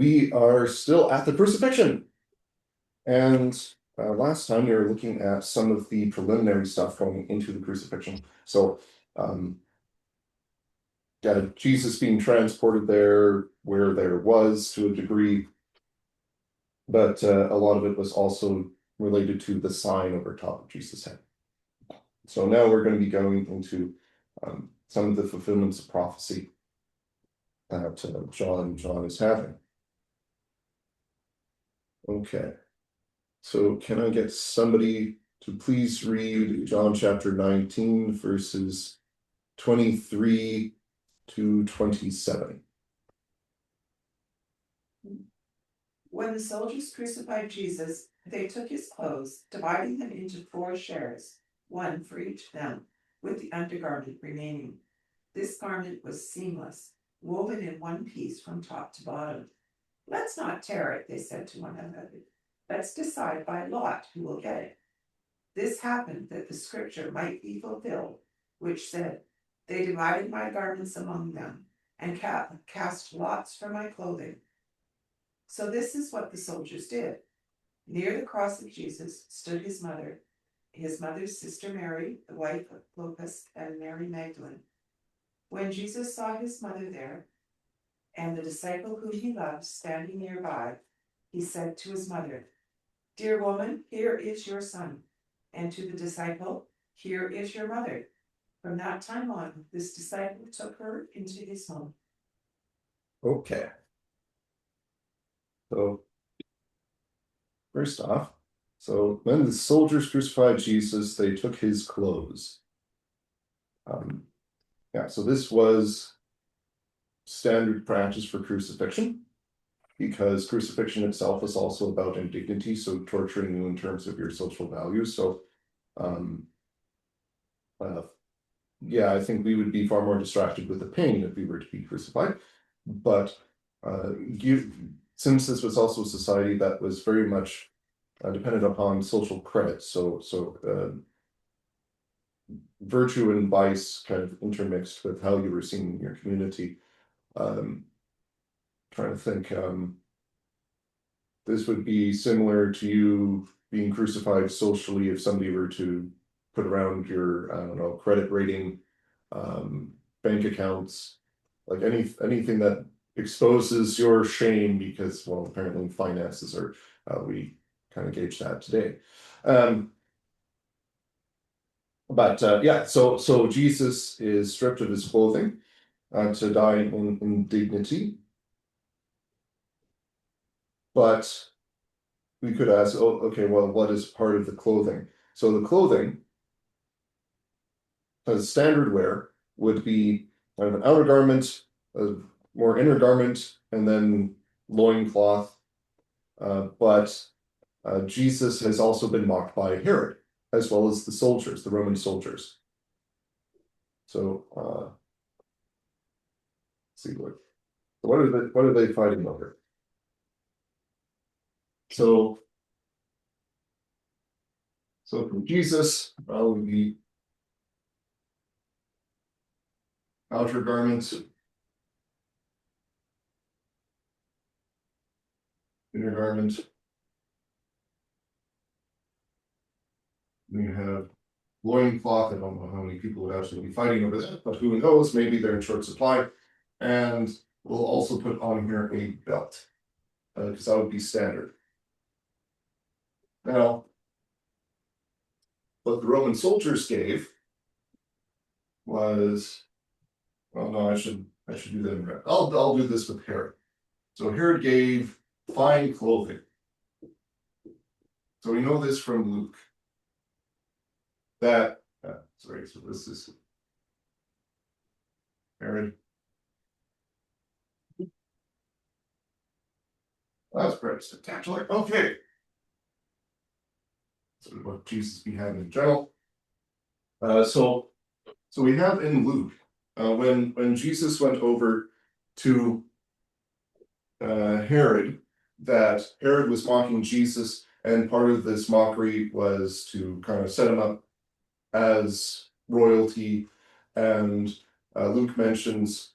We are still at the crucifixion. And last time we were looking at some of the preliminary stuff going into the crucifixion. So, Jesus being transported there where there was to a degree, but a lot of it was also related to the sign over top of Jesus' head. So now we're going to be going into some of the fulfillments of prophecy that John is having. Okay. So can I get somebody to please read John chapter 19, verses 23 to 27? When the soldiers crucified Jesus, they took his clothes, dividing them into 4 shares, one for each of them, with the undergarment remaining. This garment was seamless, woven in one piece from top to bottom. "Let's not tear it," they said to one another. "Let's decide by lot who will get it." This happened that the scripture might be fulfilled, which said, "They divided my garments among them, and cast lots for my clothing." So this is what the soldiers did. Near the cross of Jesus stood his mother's sister Mary, the wife of Clopas, and Mary Magdalene. When Jesus saw his mother there, and the disciple whom he loved standing nearby, he said to his mother, "Dear woman, here is your son." And to the disciple, "Here is your mother." From that time on, this disciple took her into his home. Okay. So, first off, so when the soldiers crucified Jesus, they took his clothes. So this was standard practice for crucifixion, because crucifixion itself is also about indignity, so torturing you in terms of your social values. So, I think we would be far more distracted with the pain if we were to be crucified. But since this was also a society that was very much dependent upon social credit, so virtue and vice kind of intermixed with how you were seen in your community. Trying to think, this would be similar to you being crucified socially if somebody were to put around your, I don't know, credit rating, bank accounts, like anything that exposes your shame, because, well, apparently finances are, we kind of gauge that today. So Jesus is stripped of his clothing to die in dignity. But we could ask, oh, okay, well, what is part of the clothing? So the clothing, as standard wear, would be kind of an outer garment, a more inner garment, and then loincloth. But Jesus has also been mocked by Herod, as well as the soldiers, the Roman soldiers. So let's see what are they fighting over? So from Jesus, the outer garments, inner garment. You have loincloth. I don't know how many people would actually be fighting over that, but who knows? Maybe they're in short supply. And we'll also put on here a belt, because that would be standard. Now, what the Roman soldiers gave was, well, no, I should do that in red. I'll do this with Herod. So Herod gave fine clothing. So we know this from Luke. That so this is Herod. That's pretty spectacular. Okay. So what Jesus be having in general. So we have in Luke, when Jesus went over to Herod, that Herod was mocking Jesus, and part of this mockery was to kind of set him up as royalty. And Luke mentions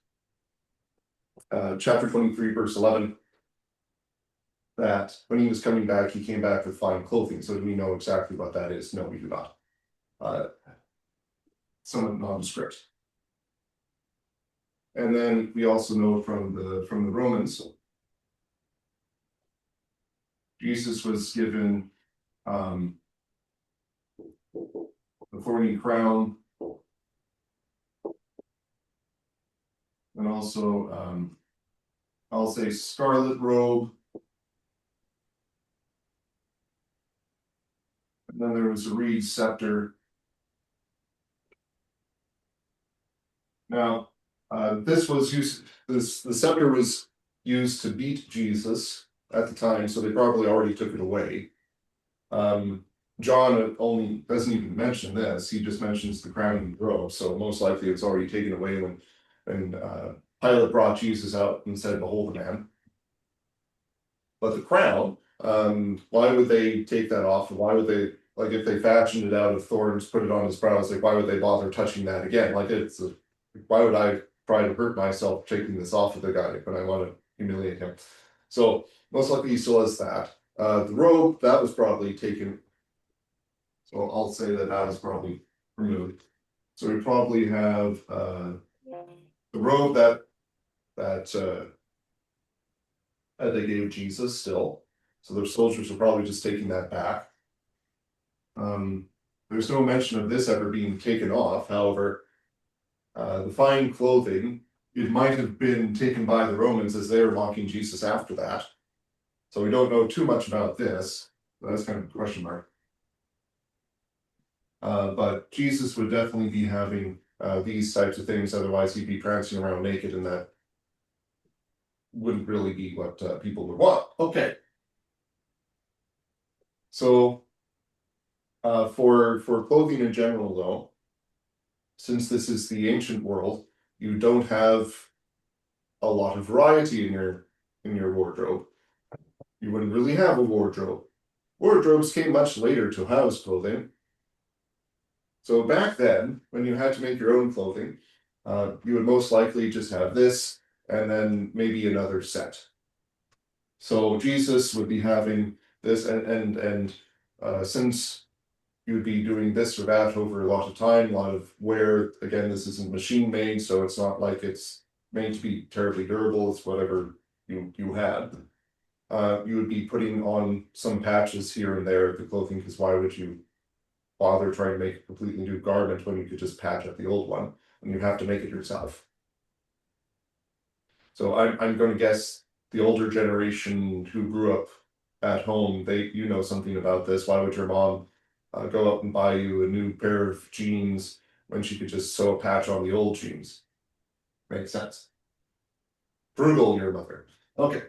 chapter 23, verse 11, that when he was coming back, he came back with fine clothing. So do we know exactly what that is? No, we do not. Somewhat nondescript. And then we also know from the Romans, Jesus was given the thorny crown, and also I'll say scarlet robe. And then there was a reed scepter. Now, this was used. The scepter was used to beat Jesus at the time, so they probably already took it away. John only doesn't even mention this; he just mentions the crown and robe. So most likely, it's already taken away when Pilate brought Jesus out and said, "Behold the man." But the crown, why would they take that off? Why would they, like, if they fashioned it out of thorns, put it on his brow? It's like, why would they bother touching that again? Like, why would I try to hurt myself taking this off of the guy when I want to humiliate him? So most likely he still has that. The robe, that was probably taken. So I'll say that was probably removed. So we probably have the robe that they gave Jesus still. So their soldiers are probably just taking that back. There's no mention of this ever being taken off. However, the fine clothing, it might have been taken by the Romans as they were mocking Jesus after that. So we don't know too much about this. That's kind of a question mark. But Jesus would definitely be having these types of things. Otherwise, he'd be prancing around naked, and that wouldn't really be what people would want. Okay. So for clothing in general, though, since this is the ancient world, you don't have a lot of variety in your wardrobe. You wouldn't really have a wardrobe. Wardrobes came much later to house clothing. So back then, when you had to make your own clothing, you would most likely just have this and then maybe another set. So Jesus would be having this, and since you would be doing this or that over a lot of time, a lot of wear. Again, this isn't machine made, so it's not like it's made to be terribly durable. It's whatever you had. You would be putting on some patches here and there of the clothing, because why would you bother trying to make a completely new garment when you could just patch up the old one and you have to make it yourself? So I'm going to guess the older generation who grew up at home, you know something about this. Why would your mom go up and buy you a new pair of jeans when she could just sew a patch on the old jeans? Makes sense. Frugal, your mother. Okay.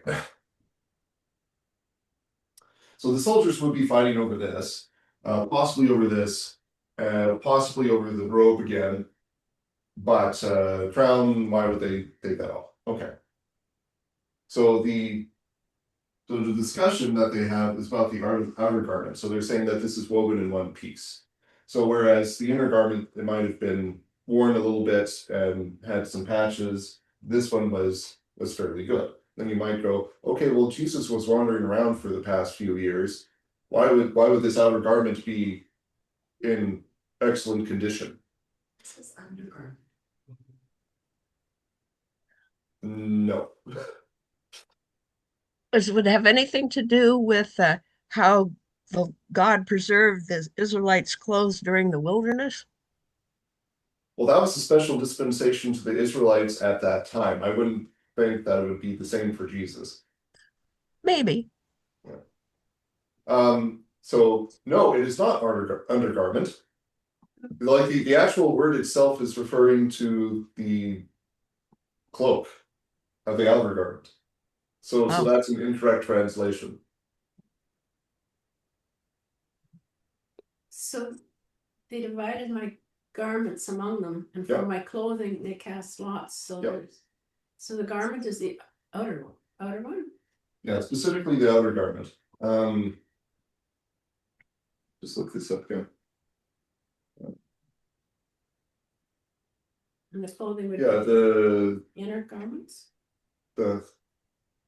So the soldiers would be fighting over this, possibly over this, possibly over the robe again. But crown, why would they take that off? Okay. So the discussion that they have is about the outer garment. So they're saying that this is woven in one piece. So whereas the inner garment, it might have been worn a little bit and had some patches, this one was fairly good. Then you might go, okay, well, Jesus was wandering around for the past few years. Why would this outer garment be in excellent condition? This is undergarment. No. Would it have anything to do with how God preserved the Israelites' clothes during the wilderness? Well, that was a special dispensation to the Israelites at that time. I wouldn't think that it would be the same for Jesus. Maybe. So no, it is not undergarment. Like the actual word itself is referring to the cloak of the outer garment. So Oh. that's an incorrect translation. So they divided my garments among them, and for Yep. my clothing they cast lots. So Yep. so the garment is the outer one. Yeah, specifically the outer garment. Just look this up again. And the clothing would Yeah, be the inner garments.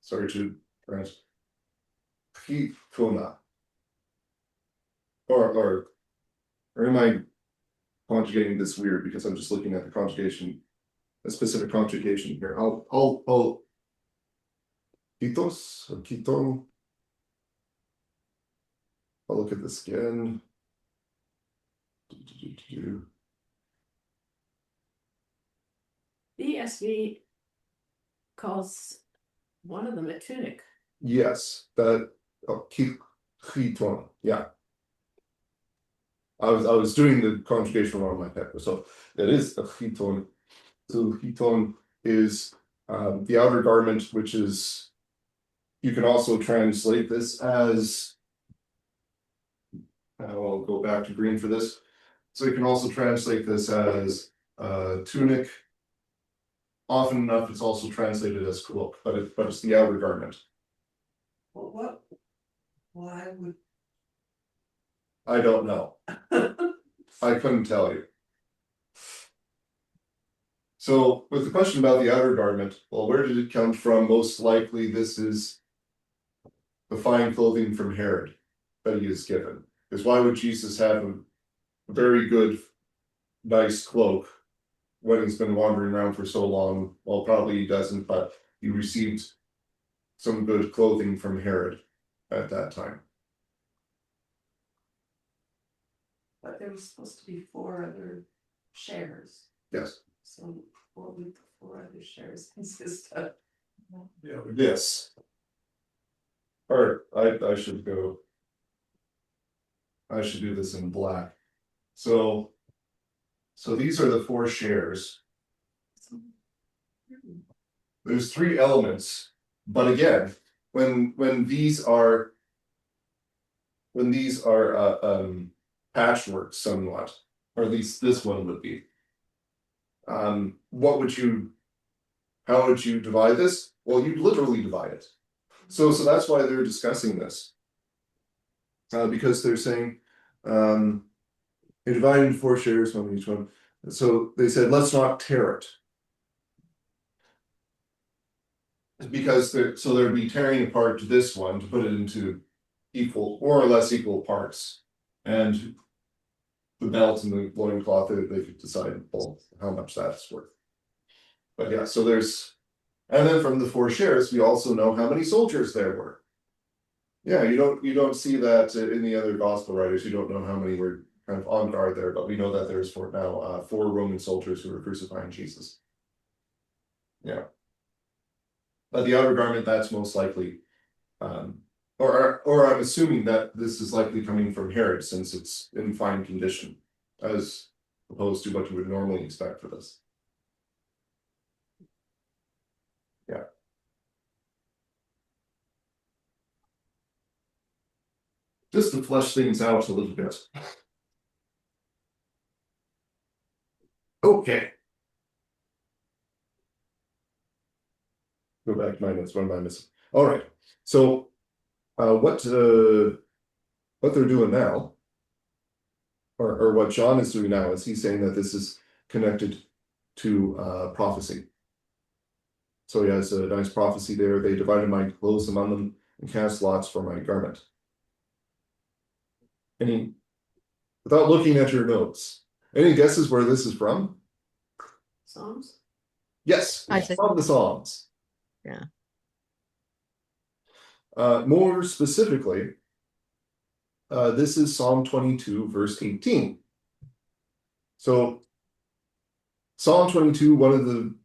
sorry to trans. chitona. Or am I conjugating this weird because I'm just looking at the conjugation, a specific conjugation here. I'll Kitos or Kiton. I'll look at this again. The ESV calls one of them a tunic. Yes, that Kiton. Yeah. I was doing the conjugation wrong in my head. So it is a chiton. So chiton is the outer garment, which is, you can also translate this as, I'll go back to green for this. So you can also translate this as tunic. Often enough, it's also translated as cloak, but it's the outer garment. Well, why would? I don't know. I couldn't tell you. So with the question about the outer garment, well, where did it come from? Most likely this is the fine clothing from Herod that he is given. Because why would Jesus have a very good, nice cloak when he's been wandering around for so long? Well, probably he doesn't, but he received some good clothing from Herod at that time. But there was supposed to be 4 other shares. Yes. So what would the 4 other shares consist of? Yeah, this. Or I should go. I should do this in black. So these are the 4 shares. There's 3 elements, but again, when these are patchwork somewhat, or at least this one would be. How would you divide this? Well, you'd literally divide it. So that's why they're discussing this. Because they're saying, they divided into 4 shares, one each one. So they said, let's not tear it. Because there'd be tearing apart this one to put it into equal, more or less equal parts. And the belt and the loincloth, they could decide, well, how much that's worth. But yeah, so there's, and then from the 4 shares, we also know how many soldiers there were. Yeah, you don't see that in the other gospel writers. You don't know how many were kind of on guard there, but we know that there's 4 Roman soldiers who were crucifying Jesus. Yeah. But the outer garment, that's most likely, or I'm assuming that this is likely coming from Herod, since it's in fine condition, as opposed to what you would normally expect for this. Yeah. Just to flesh things out a little bit. Okay. Go back to my notes. What am I missing? All right. So, what they're doing now, or what John is doing now, is he's saying that this is connected to prophecy. So he has a nice prophecy there. They divided my clothes among them and cast lots for my garment. Without looking at your notes, any guesses where this is from? Psalms? Yes, I it's think- from the Psalms. Yeah. More specifically, this is Psalm 22, verse 18. So, Psalm 22, one of the,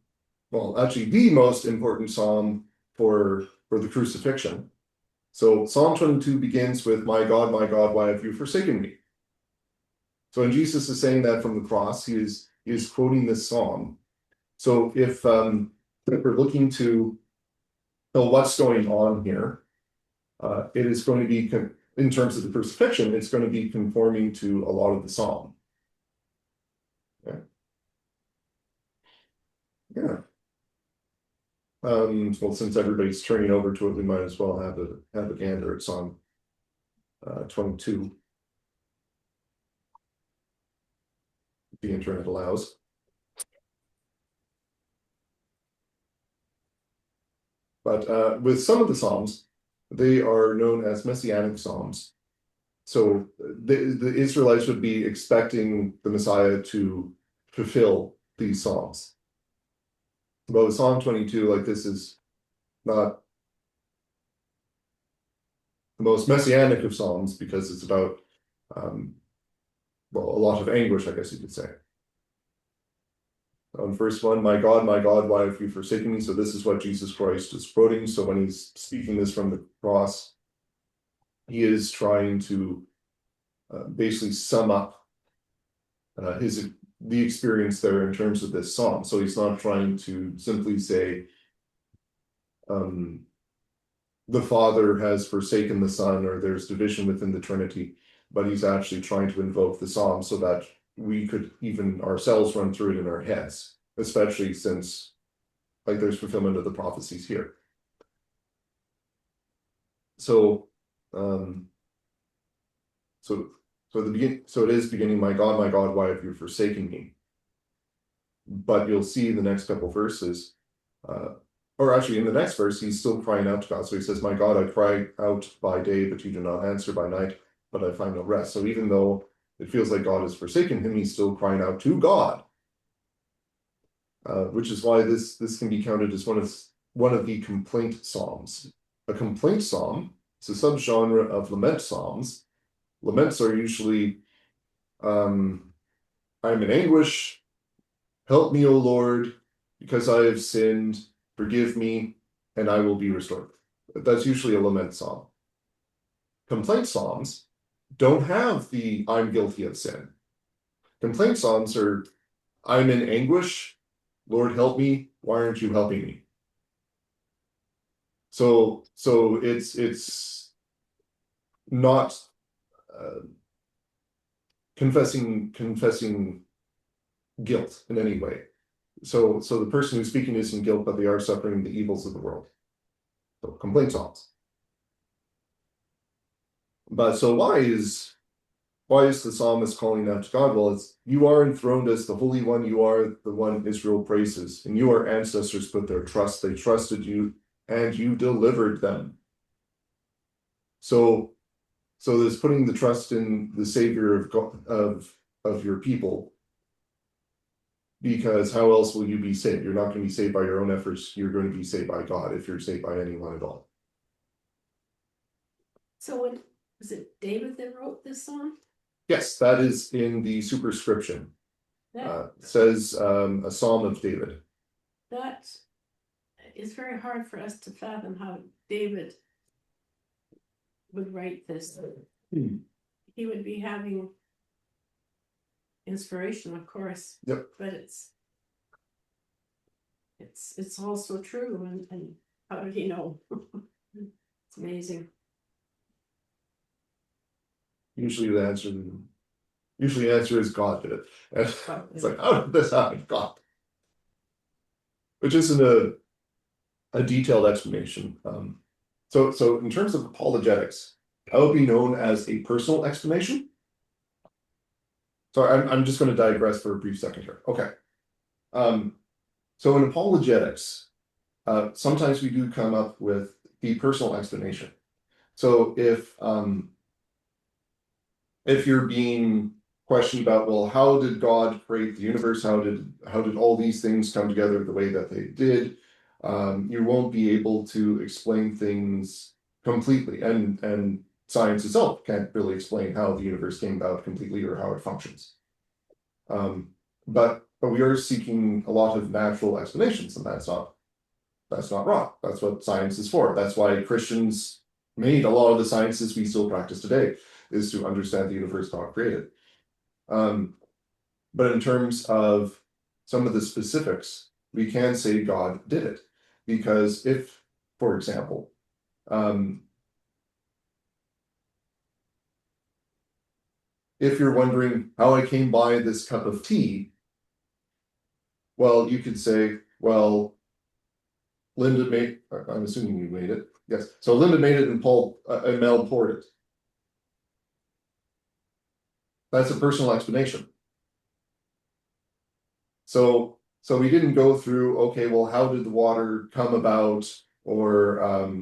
well, actually the most important psalm for the crucifixion. So, Psalm 22 begins with, my God, why have you forsaken me? So, when Jesus is saying that from the cross, he is quoting this psalm. So, if we're looking to know what's going on here, it is going to be, in terms of the crucifixion, it's going to be conforming to a lot of the psalm. Yeah. Yeah. Well, since everybody's turning over to it, we might as well have a gander at Psalm 22. If the internet allows. But with some of the Psalms, They are known as messianic psalms. So the Israelites would be expecting the Messiah to fulfill these psalms. But with Psalm 22, like this is not the most messianic of psalms because it's about well, a lot of anguish, I guess you could say. On first one, my God, why have you forsaken me? So this is what Jesus Christ is quoting. So when he's speaking this from the cross, he is trying to basically sum up the experience there in terms of this psalm. So he's not trying to simply say, the Father has forsaken the Son, or there's division within the Trinity, but he's actually trying to invoke the psalm so that we could even ourselves run through it in our heads, especially since like there's fulfillment of the prophecies here. So so it is beginning, my God, why have you forsaken me? But you'll see in the next couple verses, or actually in the next verse, he's still crying out to God. So he says, my God, I cry out by day, but you do not answer, by night, but I find no rest. So even though it feels like God has forsaken him, he's still crying out to God. Which is why this can be counted as one of the complaint psalms. A complaint psalm is a subgenre of lament psalms. Laments are usually, I'm in anguish, help me, O Lord, because I have sinned, forgive me, and I will be restored. That's usually a lament psalm. Complaint psalms don't have the I'm guilty of sin. Complaint psalms are, I'm in anguish, Lord help me, why aren't you helping me? So it's not confessing guilt in any way. So the person who's speaking is in guilt, but they are suffering the evils of the world. So complaint psalms. But so why is the psalmist calling out to God? Well, it's you are enthroned as the Holy One, you are the one Israel praises, and you, our ancestors, put their trust. They trusted you, and you delivered them. So this putting the trust in the Savior of God, of your people, because how else will you be saved? You're not going to be saved by your own efforts. You're going to be saved by God if you're saved by anyone at all. So when was it David that wrote this song? Yes, that is in the superscription. That Says a Psalm of David. that is very hard for us to fathom how David would write this. He would be having inspiration, of course. Yep. But it's also true, and how did he know? It's amazing. Usually the answer is God did it. And it's like, how did this happen? God. Which isn't a detailed explanation. So in terms of apologetics, that would be known as a personal explanation. So I'm just going to digress for a brief second here. Okay. So in apologetics, sometimes we do come up with the personal explanation. So if you're being questioned about, well, how did God create the universe? How did all these things come together the way that they did? You won't be able to explain things completely, and science itself can't really explain how the universe came about completely or how it functions. But we are seeking a lot of natural explanations, and that's not wrong. That's what science is for. That's why Christians made a lot of the sciences we still practice today, is to understand the universe God created. But in terms of some of the specifics, we can say God did it. Because if, for example, if you're wondering how I came by this cup of tea, well, you could say, well, Linda made, I'm assuming you made it. Yes. So Linda made it and Mel poured it. That's a personal explanation. So we didn't go through, okay, well, how did the water come about, or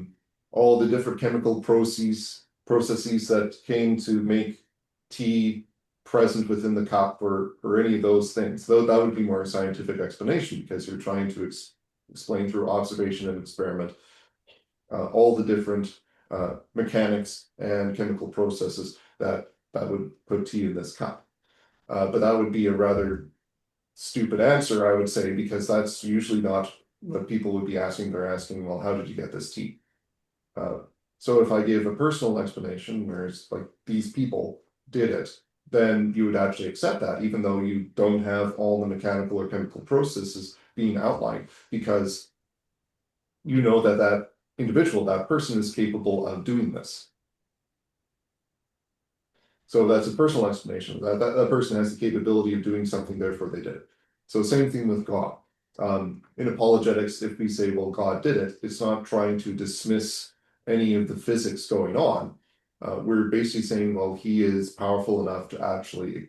all the different chemical processes that came to make tea present within the cup or any of those things. Though that would be more a scientific explanation because you're trying to explain through observation and experiment all the different mechanics and chemical processes that would put tea in this cup. But that would be a rather stupid answer, I would say, because that's usually not what people would be asking. They're asking, well, how did you get this tea? So if I give a personal explanation where it's like these people did it, then you would actually accept that, even though you don't have all the mechanical or chemical processes being outlined, because you know that that individual, that person is capable of doing this. So that's a personal explanation. That person has the capability of doing something, therefore they did it. So same thing with God. In apologetics, if we say, well, God did it, it's not trying to dismiss any of the physics going on. We're basically saying, well, he is powerful enough to actually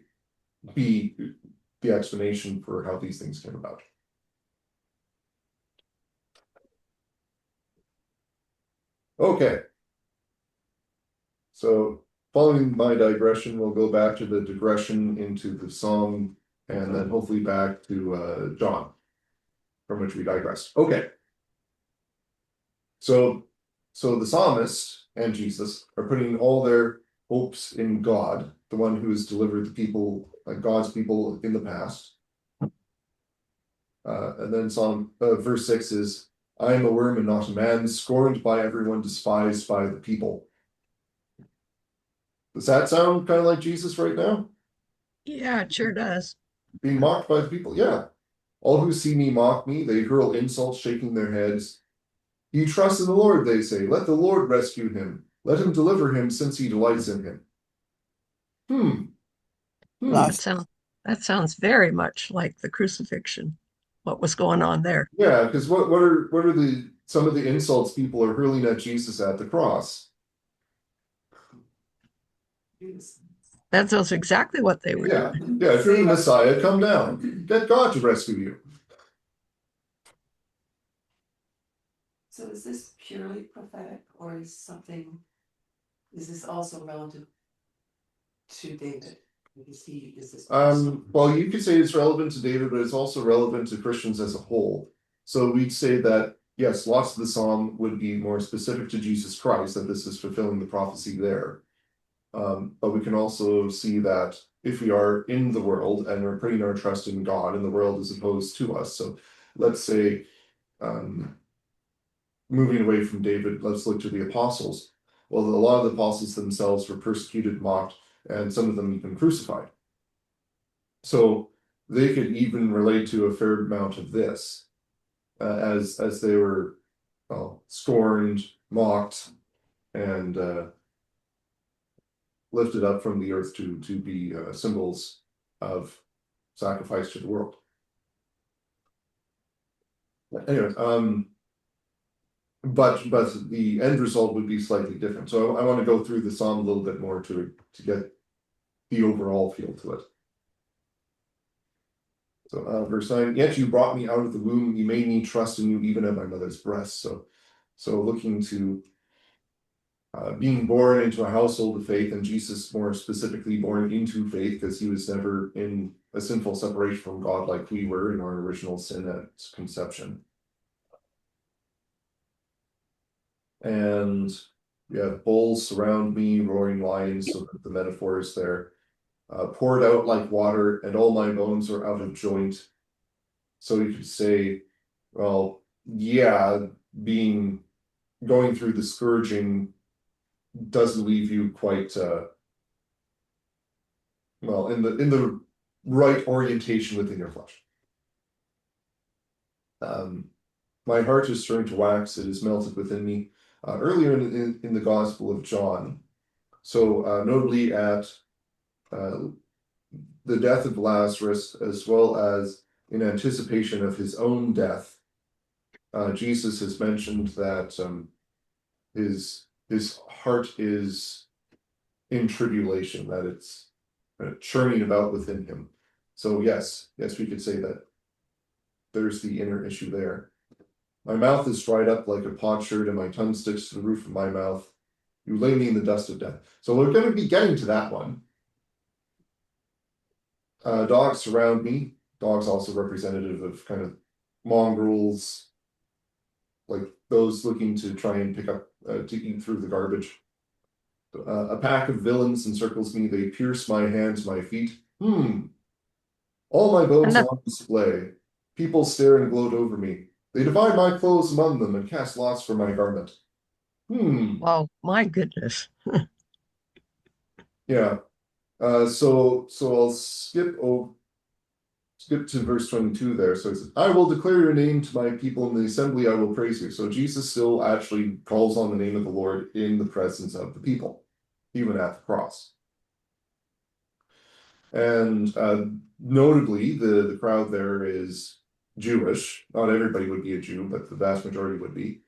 be the explanation for how these things came about. Okay. So following my digression, we'll go back to the digression into the psalm and then hopefully back to John, from which we digressed. Okay. So the psalmist and Jesus are putting all their hopes in God, the one who has delivered the people, God's people in the past. And then verse 6 is, I am a worm and not a man, scorned by everyone, despised by the people. Does that sound kind of like Jesus right now? Yeah, it sure does. Being mocked by the people, yeah. All who see me mock me, they hurl insults, shaking their heads. He trusts in the Lord, they say. Let the Lord rescue him. Let him deliver him, since he delights in him. That sounds very much like the crucifixion. What was going on there? Yeah, because what are some of the insults people are hurling at Jesus at the cross? That's exactly what they were Yeah, doing. yeah. If you're the Messiah, come down. Get God to rescue you. So is this purely prophetic, or is this also relative to David? Well, you could say it's relevant to David, but it's also relevant to Christians as a whole. So we'd say that, yes, lots of the psalm would be more specific to Jesus Christ, that this is fulfilling the prophecy there. But we can also see that if we are in the world and we're putting our trust in God and the world is opposed to us. So let's say, moving away from David, let's look to the apostles. Well, a lot of the apostles themselves were persecuted, mocked, and some of them even crucified. So they could even relate to a fair amount of this, as they were scorned, mocked, and lifted up from the earth to be symbols of sacrifice to the world. Anyway, but the end result would be slightly different. So I want to go through the psalm a little bit more to get the overall feel to it. So verse 9, yet you brought me out of the womb, you made me trust in you even at my mother's breast. So looking to being born into a household of faith, and Jesus more specifically born into faith, because he was never in a sinful separation from God like we were in our original sin at conception. And we have bulls surround me, roaring lions, so that the metaphor is there. Poured out like water, and all my bones are out of joint. So you could say, well, yeah, going through the scourging doesn't leave you quite well in the right orientation within your flesh. My heart is turned to wax; it is melted within me. Earlier in the Gospel of John, so notably at the death of Lazarus, as well as in anticipation of his own death, Jesus has mentioned that his heart is in tribulation, that it's churning about within him. So yes, we could say that there's the inner issue there. My mouth is dried up like a potsherd, and my tongue sticks to the roof of my mouth. You lay me in the dust of death. So we're going to be getting to that one. Dogs surround me. Dogs also representative of kind of mongrels, like those looking to try and pick up, to eat through the garbage. A pack of villains encircles me. They pierce my hands, my feet. All my bones are on display. People stare and gloat over me. They divide my clothes among them and cast lots for my garment. Wow, my goodness. Yeah. So I'll skip to verse 22 there. So it says, I will declare your name to my people in the assembly, I will praise you. So Jesus still actually calls on the name of the Lord in the presence of the people, even at the cross. And notably, the crowd there is Jewish. Not everybody would be a Jew, but the vast majority would be.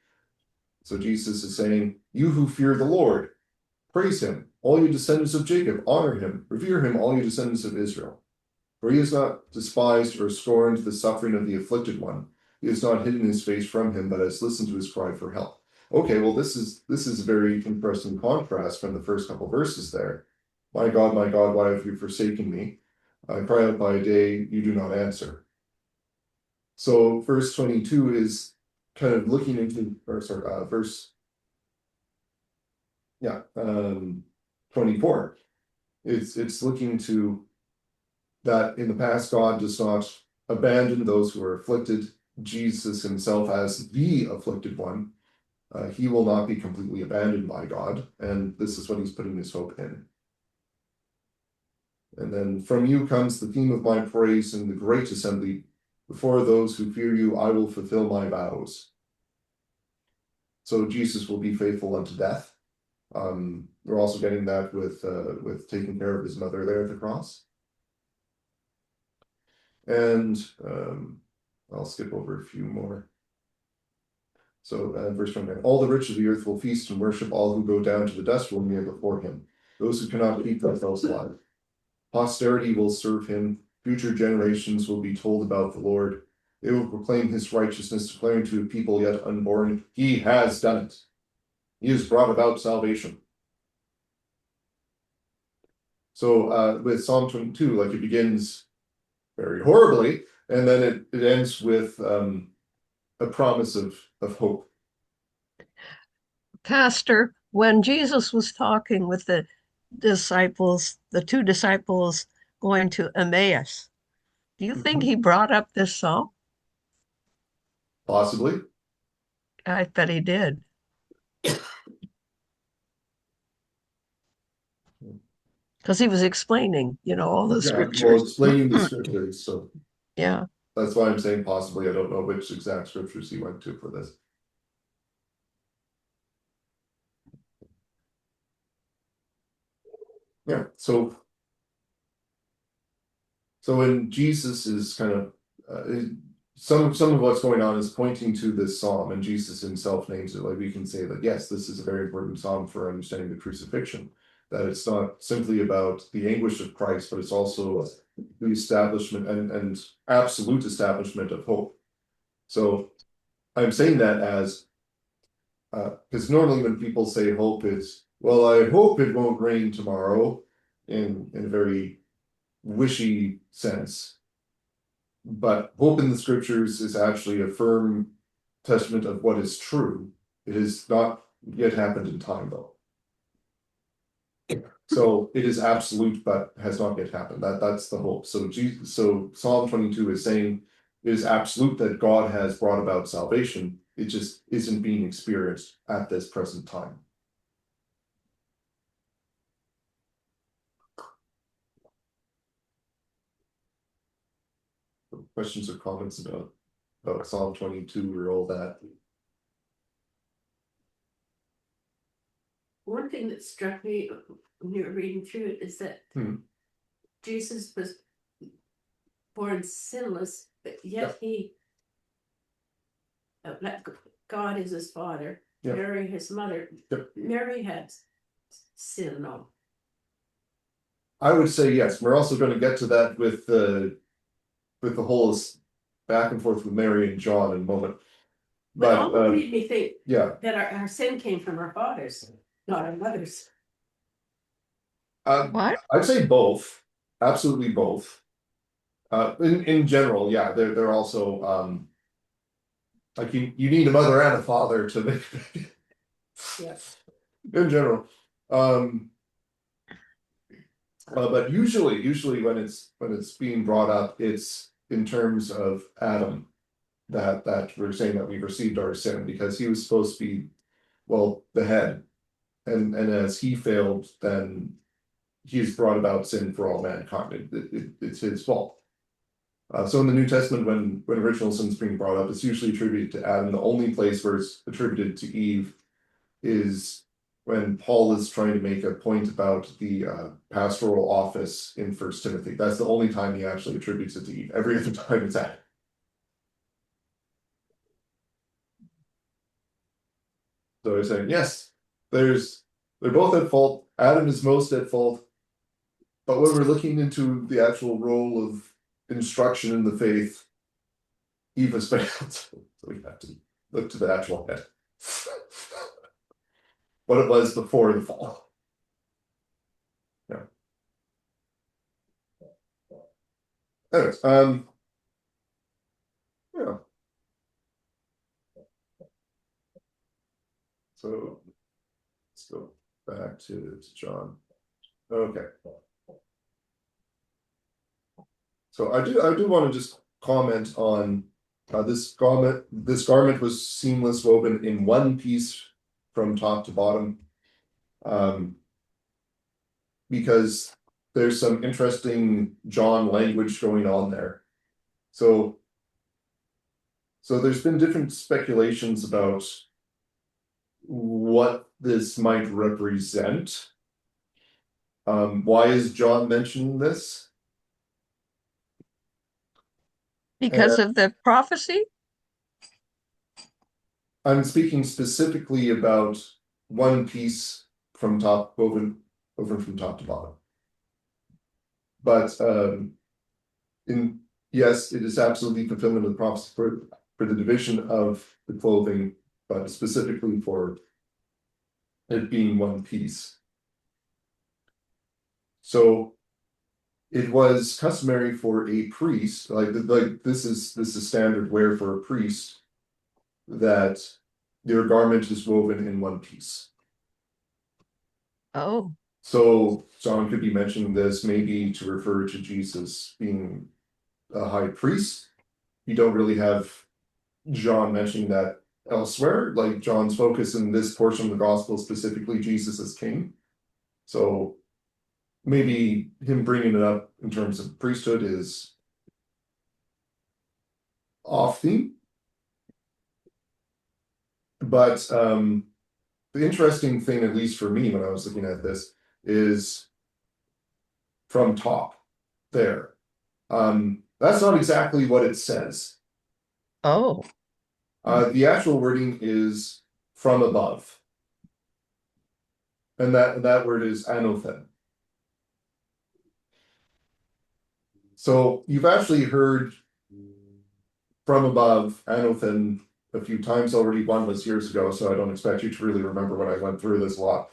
So Jesus is saying, you who fear the Lord, praise him. All you descendants of Jacob, honor him. Revere him, all you descendants of Israel. For he has not despised or scorned the suffering of the afflicted one. He has not hidden his face from him, but has listened to his cry for help. Okay, well, this is a very interesting contrast from the first couple verses there. My God, why have you forsaken me? I cry out by day, you do not answer. So verse 22 is kind of looking into, verse 24. It's looking to that in the past, God does not abandon those who are afflicted. Jesus himself as the afflicted one. He will not be completely abandoned by God, and this is what he's putting his hope in. And then from you comes the theme of my praise in the great assembly. Before those who fear you, I will fulfill my vows. So Jesus will be faithful unto death. We're also getting that with taking care of his mother there at the cross. And I'll skip over a few more. So verse 29, all the rich of the earth will feast and worship. All who go down to the dust will kneel before him. Those who cannot keep themselves alive. Posterity will serve him. Future generations will be told about the Lord. They will proclaim his righteousness, declaring to a people yet unborn, he has done it. He has brought about salvation. So with Psalm 22, like it begins very horribly, and then it ends with a promise of hope. Pastor, when Jesus was talking with the disciples, the two disciples going to Emmaus, do you think he brought up this psalm? Possibly. I bet he did. Because he was explaining, all the scriptures. Well, explaining the scriptures, so Yeah. that's why I'm saying possibly. I don't know which exact scriptures he went to for this. Yeah, so when Jesus is kind of some of what's going on is pointing to this psalm, and Jesus himself names it. Like we can say that yes, this is a very important psalm for understanding the crucifixion. That it's not simply about the anguish of Christ, but it's also the establishment and absolute establishment of hope. So I'm saying that as because normally when people say hope, it's well, I hope it won't rain tomorrow in a very wishy sense. But hope in the scriptures is actually a firm testament of what is true. It has not yet happened in time, though. So it is absolute, but has not yet happened. That's the hope. So Psalm 22 is saying it is absolute that God has brought about salvation. It just isn't being experienced at this present time. Questions or comments about Psalm 22 or all that? One thing that struck me when you were reading through it is that Jesus was born sinless, but yet he, God is his father, Mary his mother. Mary had sin, no? I would say yes. We're also going to get to that with the whole back and forth with Mary and John in a moment. But But, all would lead me think yeah, that our sin came from our fathers, not our mothers. What? I'd say both, absolutely both. In general, yeah, they're also, like you need a mother and a father to make, Yes. in general. But usually when it's being brought up, it's in terms of Adam that we're saying that we've received our sin because he was supposed to be, well, the head, and as he failed, then he's brought about sin for all mankind. It's his fault. So in the New Testament, when original sin's being brought up, it's usually attributed to Adam. The only place where it's attributed to Eve is when Paul is trying to make a point about the pastoral office in First Timothy. That's the only time he actually attributes it to Eve. Every other time it's Adam. So he's saying, yes, they're both at fault. Adam is most at fault. But when we're looking into the actual role of instruction in the faith, Eve has failed. So we have to look to the actual head. What it was before the fall. Yeah. Anyways, yeah. So let's go back to John. Okay. So I do want to just comment on this garment. This garment was seamless, woven in one piece from top to bottom. Because there's some interesting John language going on there. So there's been different speculations about what this might represent. Why is John mentioning this? Because of the prophecy? I'm speaking specifically about one piece from top, woven from top to bottom. But yes, it is absolutely fulfillment of the prophecy for the division of the clothing, but specifically for it being one piece. So it was customary for a priest, like this is standard wear for a priest, that their garment is woven in one piece. Oh, So John could be mentioning this maybe to refer to Jesus being a high priest. You don't really have John mentioning that elsewhere. Like John's focus in this portion of the gospel, specifically Jesus as king. So maybe him bringing it up in terms of priesthood is off theme. But the interesting thing, at least for me when I was looking at this, is from top there. That's not exactly what it says. oh, The actual wording is from above. And that word is anothen. So you've actually heard from above, anothen, a few times already. One was years ago, so I don't expect you to really remember when I went through this a lot.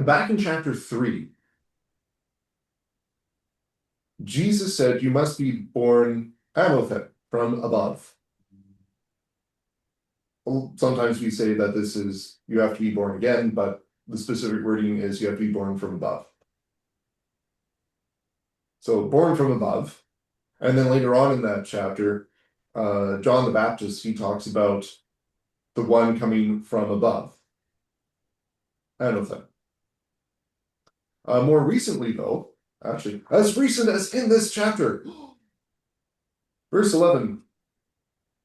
Back in chapter 3, Jesus said, you must be born anothen, from above. Sometimes we say that this is, you have to be born again, but the specific wording is you have to be born from above. So born from above. And then later on in that chapter, John the Baptist, he talks about the one coming from above. Anothen. More recently, though, actually, as recent as in this chapter, verse 11,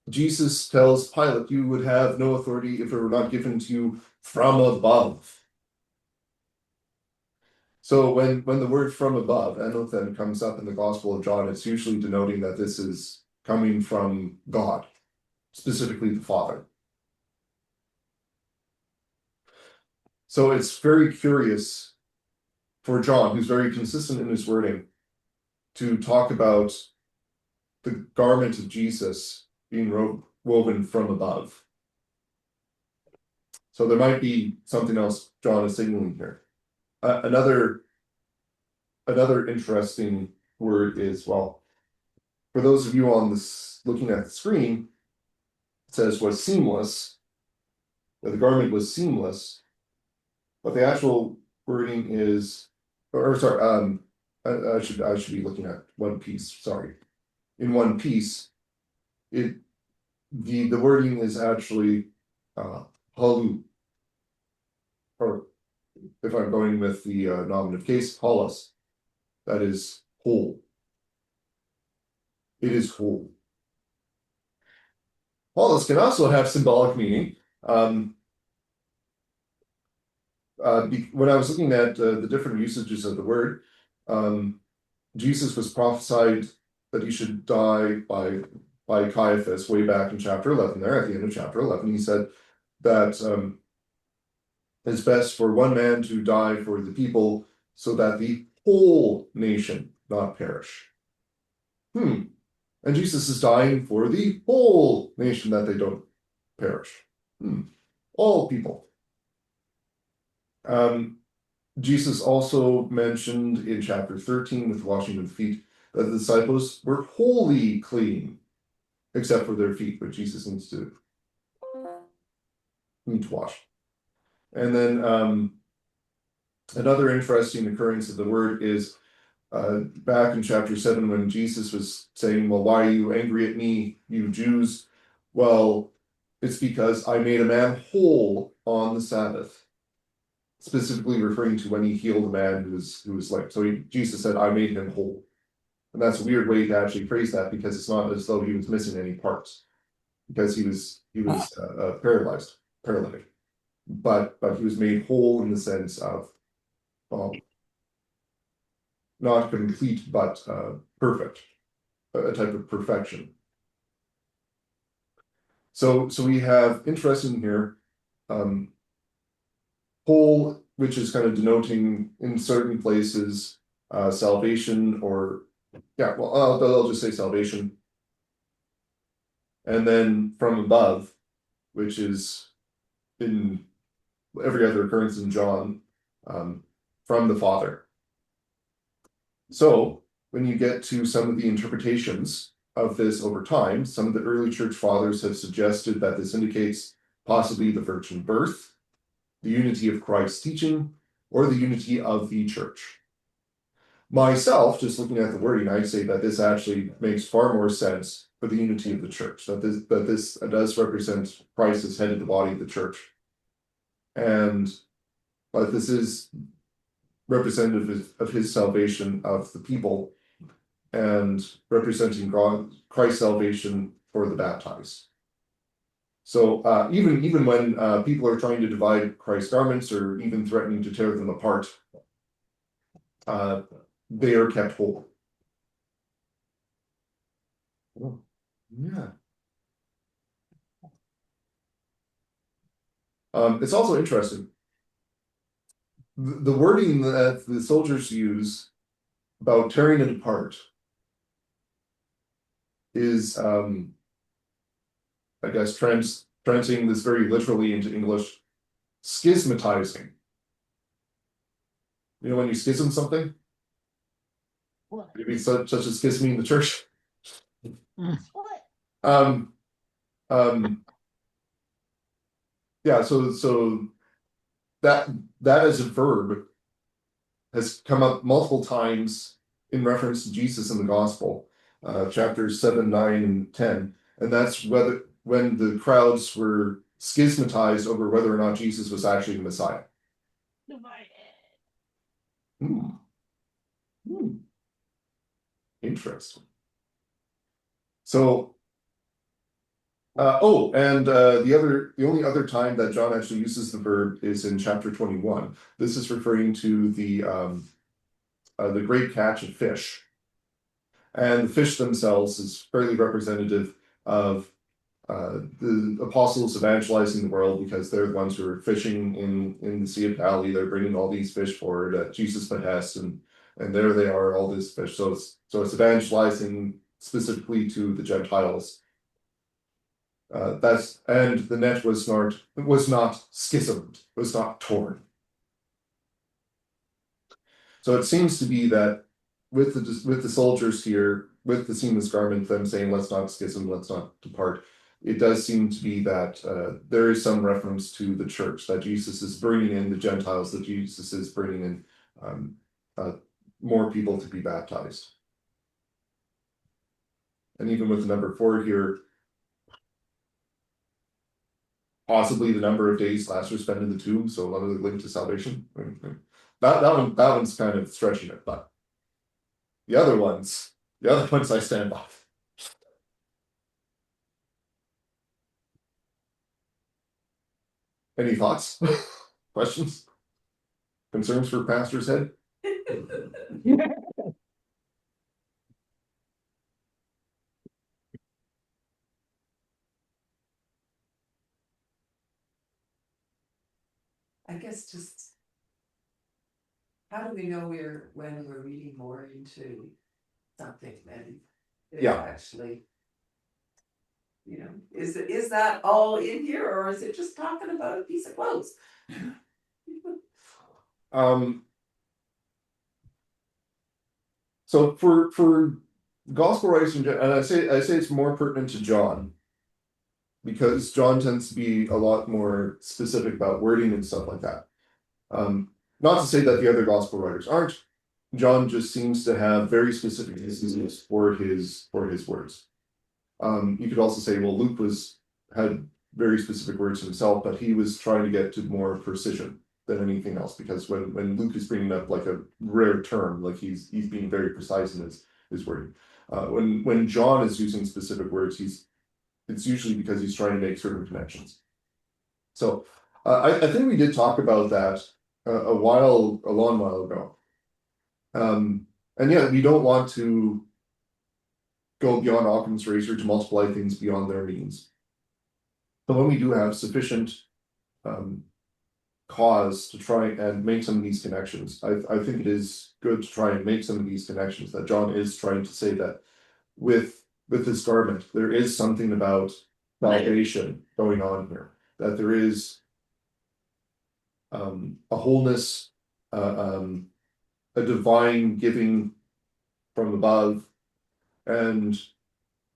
Jesus tells Pilate, you would have no authority if it were not given to you from above. So when the word from above, anothen, comes up in the Gospel of John, it's usually denoting that this is coming from God, specifically the Father. So it's very curious for John, who's very consistent in his wording, to talk about the garment of Jesus being woven from above. So there might be something else John is signaling here. Another interesting word is, well, for those of you on this looking at the screen, it says was seamless, that the garment was seamless, but the actual wording is, or sorry, I should be looking at one piece. Sorry, in one piece, the wording is actually halu, or if I'm going with the nominative case, holus. That is whole. It is whole. Holus can also have symbolic meaning. When I was looking at the different usages of the word, Jesus was prophesied that he should die by Caiaphas way back in chapter 11 there, at the end of chapter 11. He said that it's best for one man to die for the people so that the whole nation not perish. And Jesus is dying for the whole nation that they don't perish. All people. Jesus also mentioned in chapter 13 with washing of feet that the disciples were wholly clean, except for their feet, but Jesus needs to wash. And then another interesting occurrence of the word is back in chapter 7 when Jesus was saying, well, why are you angry at me, you Jews? Well, it's because I made a man whole on the Sabbath. Specifically referring to when he healed a man who was like, so Jesus said, I made him whole. And that's a weird way to actually phrase that, because it's not as though he was missing any parts, because he was paralytic, but he was made whole in the sense of not complete but perfect, a type of perfection. So we have interesting here, whole, which is kind of denoting in certain places salvation, or yeah, well, I'll just say salvation. And then from above, which is in every other occurrence in John, from the Father. So when you get to some of the interpretations of this over time, some of the early church fathers have suggested that this indicates possibly the virgin birth, the unity of Christ's teaching, or the unity of the church. Myself, just looking at the wording, I'd say that this actually makes far more sense for the unity of the church, that this does represent Christ as head of the body of the church. But this is representative of his salvation of the people, and representing Christ's salvation for the baptized. So even when people are trying to divide Christ's garments, or even threatening to tear them apart, they are kept whole. Oh, yeah. It's also interesting. The wording that the soldiers use about tearing it apart is, I guess, translating this very literally into English, schismatizing. You know when you schism something? What? Maybe such as schisming the church. What? Yeah, so that as a verb has come up multiple times in reference to Jesus in the gospel, chapters 7, 9, and 10. And that's when the crowds were schismatized over whether or not Jesus was actually the Messiah. Interesting. So the only other time that John actually uses the verb is in chapter 21. This is referring to the great catch of fish. And the fish themselves is fairly representative of the apostles evangelizing the world, because they're the ones who are fishing in the Sea of Galilee. They're bringing all these fish forward at Jesus' behest, and there they are, all this fish. So it's evangelizing specifically to the Gentiles. And the net was not schismed, was not torn. So it seems to be that with the soldiers here, with the seamless garment, them saying let's not schism, let's not depart, it does seem to be that there is some reference to the church, that Jesus is bringing in the Gentiles, that Jesus is bringing in more people to be baptized. And even with the number 4 here, possibly the number of days Lazarus spent in the tomb, so another link to salvation. That one's kind of stretching it, but the other ones I stand by. Any thoughts? Questions? Concerns for pastor's head? I guess just. How do we know when we're reading more into something than it Yeah. actually? Is that all in here, or is it just talking about a piece of clothes? So for gospel writers, and I say it's more pertinent to John, because John tends to be a lot more specific about wording and stuff like that. Not to say that the other gospel writers aren't. John just seems to have very specific instances for his words. You could also say, well, Luke had very specific words himself, but he was trying to get to more precision than anything else, because when Luke is bringing up like a rare term, like he's being very precise in his wording. When John is using specific words, it's usually because he's trying to make certain connections. So I think we did talk about that a long while ago. And yeah, we don't want to go beyond Occam's razor to multiply things beyond their means. But when we do have sufficient cause to try and make some of these connections, I think it is good to try and make some of these connections, that John is trying to say that with this garment, there is something about salvation going on here, that there is a wholeness, a divine giving from above, and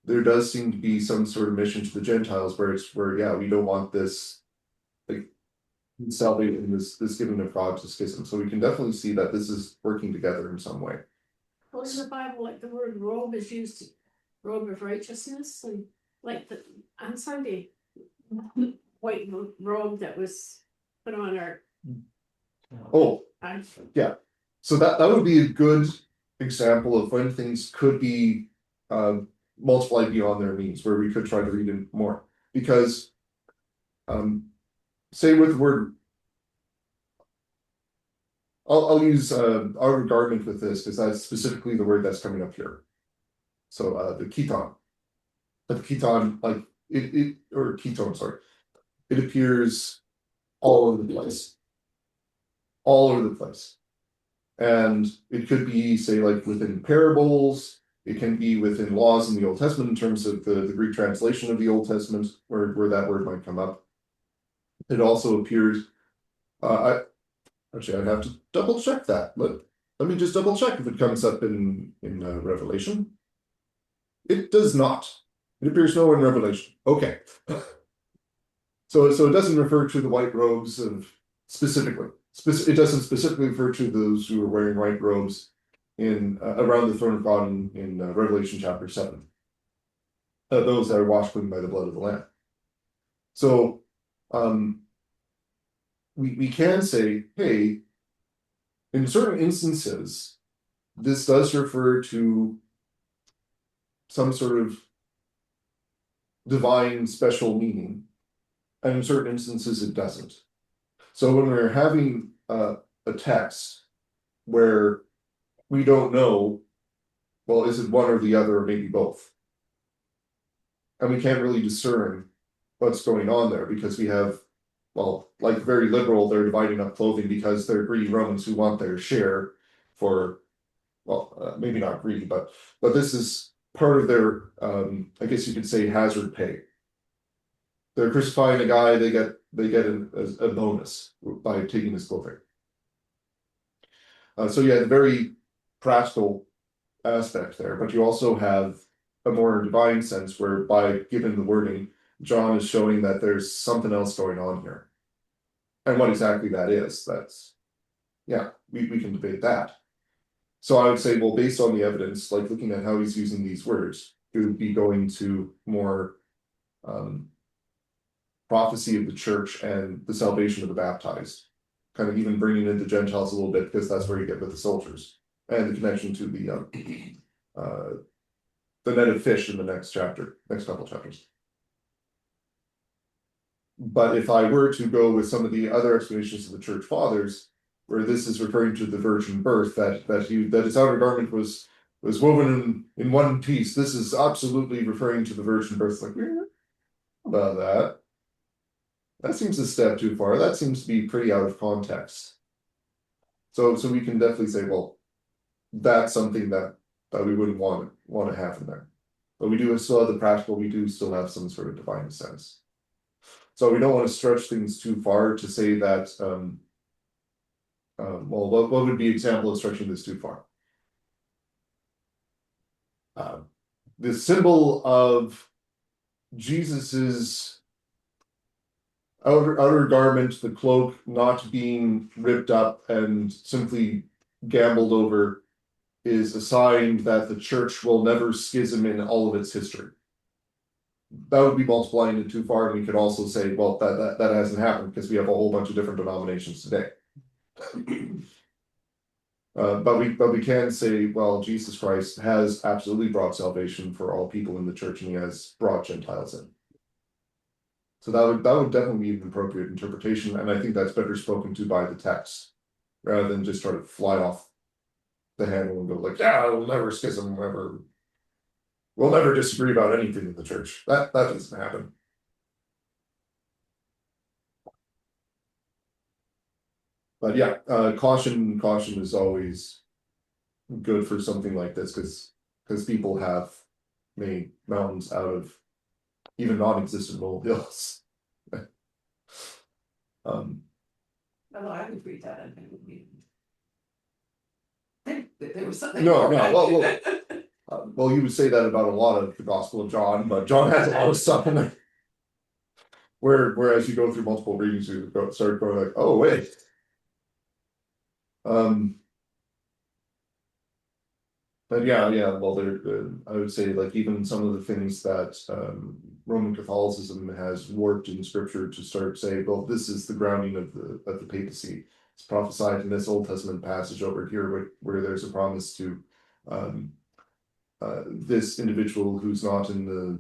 there does seem to be some sort of mission to the Gentiles where we don't want this like salvation, this giving of God to schism. So we can definitely see that this is working together in some way. Well, in the Bible, like the word robe is used, robe of righteousness, and like on Sunday, white robe that was put on our. Oh, yeah. So that would be a good example of when things could be multiplied beyond their means, where we could try to read in more. Because say with the word, I'll use outer garment with this, because that's specifically the word that's coming up here. So the keton. But the keton, like or ketone, sorry, it appears all over the place. All over the place. And it could be, say, like within parables, it can be within laws in the Old Testament in terms of the Greek translation of the Old Testament, where that word might come up. It also appears, I'd have to double check that. Let me just double check if it comes up in Revelation. It does not. It appears nowhere in Revelation. Okay. So it doesn't refer to the white robes of specifically. It doesn't specifically refer to those who are wearing white robes in around the throne of God in Revelation chapter 7. Those that are washed clean by the blood of the Lamb. So we can say, hey, in certain instances, this does refer to some sort of divine special meaning, and in certain instances it doesn't. So when we're having a text where we don't know, well, is it one or the other, or maybe both? And we can't really discern what's going on there, because we have, well, like very liberal, they're dividing up clothing because they're greedy Romans who want their share for, well, maybe not greedy, but this is part of their, I guess you could say, hazard pay. they're crucifying a guy, they get a bonus by taking his clothing. So yeah, the very practical aspect there, but you also have a more divine sense where by given the wording, John is showing that there's something else going on here. And what exactly that is, that's, yeah, we can debate that. So I would say, well, based on the evidence, like looking at how he's using these words, it would be going to more prophecy of the church and the salvation of the baptized. Kind of even bringing in the Gentiles a little bit, because that's where you get with the soldiers. And the connection to the net of fish in the next chapter, next couple chapters. But if I were to go with some of the other explanations of the church fathers, where this is referring to the virgin birth, that his outer garment was woven in one piece, this is absolutely referring to the virgin birth. Like, about that. That seems a step too far. That seems to be pretty out of context. So we can definitely say, well, that's something that we wouldn't want to have in there. But we do still have the practical, we do still have some sort of divine sense. So we don't want to stretch things too far to say that, well, what would be an example of stretching this too far? The symbol of Jesus's outer garment, the cloak not being ripped up and simply gambled over, is a sign that the church will never schism in all of its history. That would be multiplying it too far, and we could also say, well, that hasn't happened because we have a whole bunch of different denominations today. But we can say, well, Jesus Christ has absolutely brought salvation for all people in the church, and he has brought Gentiles in. So that would definitely be an appropriate interpretation, and I think that's better spoken to by the text, rather than just sort of fly off the handle and go like, yeah, we'll never schism, we'll never disagree about anything in the church. That doesn't happen. But yeah, caution is always good for something like this, because people have made mountains out of even non-existent molehills. Well, I would read that and it would be. There was something. No, more. well, you would say that about a lot of the Gospel of John, but John has a lot of stuff in there. Whereas you go through multiple readings, you start going like, oh wait. But yeah, well, there, I would say like even some of the things that Roman Catholicism has warped in Scripture to start saying, well, this is the grounding of the papacy. It's prophesied in this Old Testament passage over here, where there's a promise to this individual who's not in the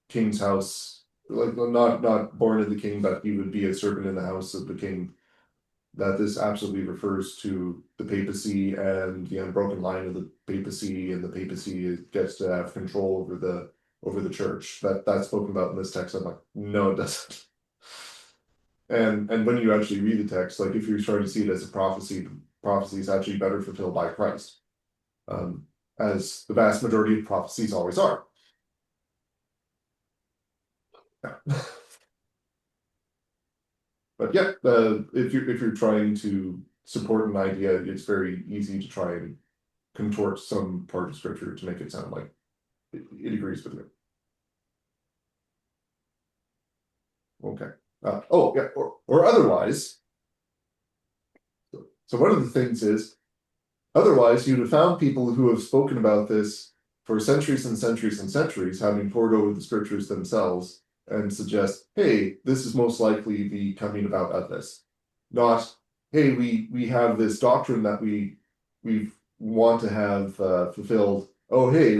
king's house, like not born of the king, but he would be a servant in the house of the king. That this absolutely refers to the papacy and the unbroken line of the papacy, and the papacy gets to have control over the church. That's spoken about in this text. I'm like, no, it doesn't. And when you actually read the text, like if you're starting to see it as a prophecy, the prophecy is actually better fulfilled by Christ, as the vast majority of prophecies always are. Yeah. But yeah, if you're trying to support an idea, it's very easy to try and contort some part of Scripture to make it sound like it agrees with you. Okay. Oh yeah, or otherwise. So one of the things is, otherwise you'd have found people who have spoken about this for centuries and centuries and centuries, having pored over the Scriptures themselves, and suggest, hey, this is most likely the coming about of this. Not, hey, we have this doctrine that we want to have fulfilled. Oh, hey,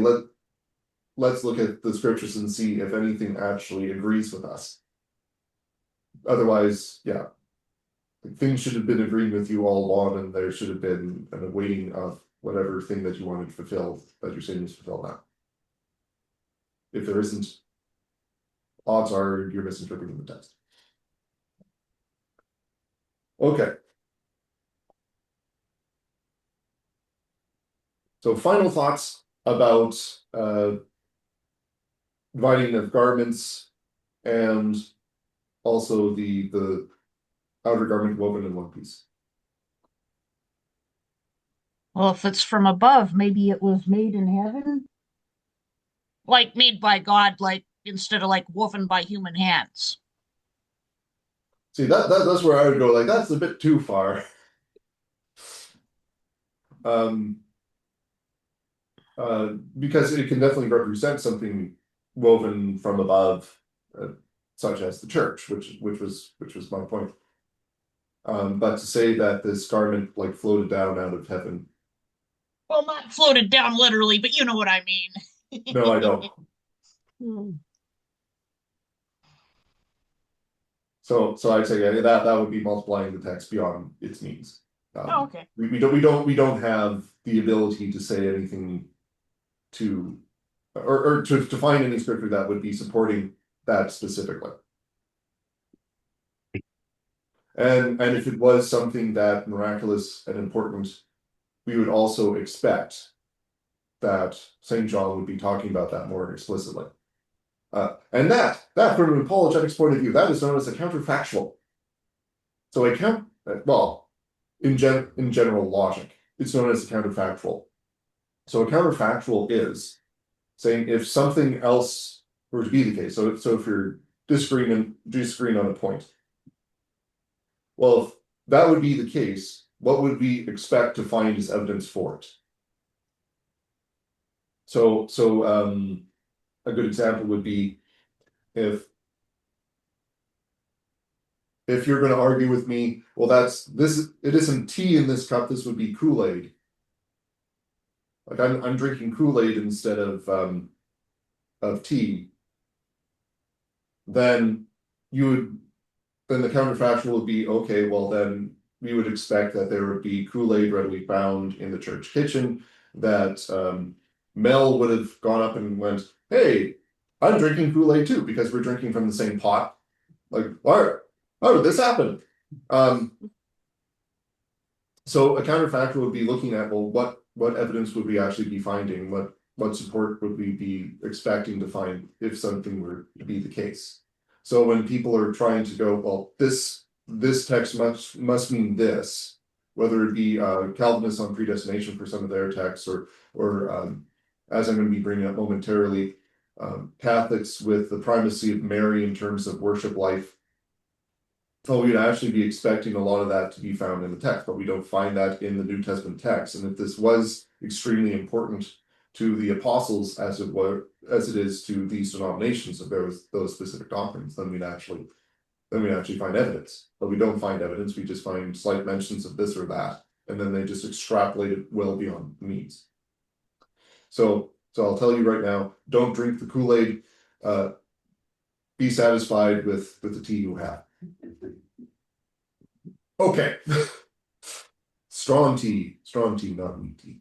let's look at the Scriptures and see if anything actually agrees with us. Otherwise, yeah, things should have been agreeing with you all along, and there should have been an awaiting of whatever thing that you wanted fulfilled that you're saying is fulfilled now. If there isn't, odds are you're misinterpreting the text. Okay. So final thoughts about dividing of garments and also the outer garment woven in one piece. Well, if it's from above, maybe it was made in heaven, like made by God, like instead of like woven by human hands. See, that's where I would go, like, that's a bit too far. Because it can definitely represent something woven from above, such as the church, which was my point. But to say that this garment like floated down out of heaven, Well, not floated down literally, but you know what I mean. no, I don't. Hmm. So I'd say yeah, that would be multiplying the text beyond its means. Oh, okay. We don't have the ability to say anything to or to find any scripture that would be supporting that specifically. And if it was something that miraculous and important, we would also expect that St. John would be talking about that more explicitly. And that from an apologetics point of view, that is known as a counterfactual. So in general logic, it's known as a counterfactual. So a counterfactual is saying if something else were to be the case, so if you're disagreeing on a point, well, if that would be the case, what would we expect to find as evidence for it? So a good example would be if you're going to argue with me, well, it isn't tea in this cup, this would be Kool-Aid. Like I'm drinking Kool-Aid instead of tea. Then the counterfactual would be, okay, well then we would expect that there would be Kool-Aid readily found in the church kitchen, that Mel would have gone up and went, hey, I'm drinking Kool-Aid too, because we're drinking from the same pot. Like, how did this happen? So a counterfactual would be looking at, well, what evidence would we actually be finding? What support would we be expecting to find if something were to be the case? So when people are trying to go, well, this text must mean this, whether it be Calvinists on predestination for some of their texts, or as I'm going to be bringing up momentarily, Catholics with the primacy of Mary in terms of worship life. Oh, we'd actually be expecting a lot of that to be found in the text, but we don't find that in the New Testament text. And if this was extremely important to the apostles as it is to these denominations of those specific doctrines, then we'd actually find evidence. But we don't find evidence, we just find slight mentions of this or that, and then they just extrapolate it well beyond the means. So I'll tell you right now, don't drink the Kool-Aid. Be satisfied with the tea you have. Okay. Strong tea, not weak tea.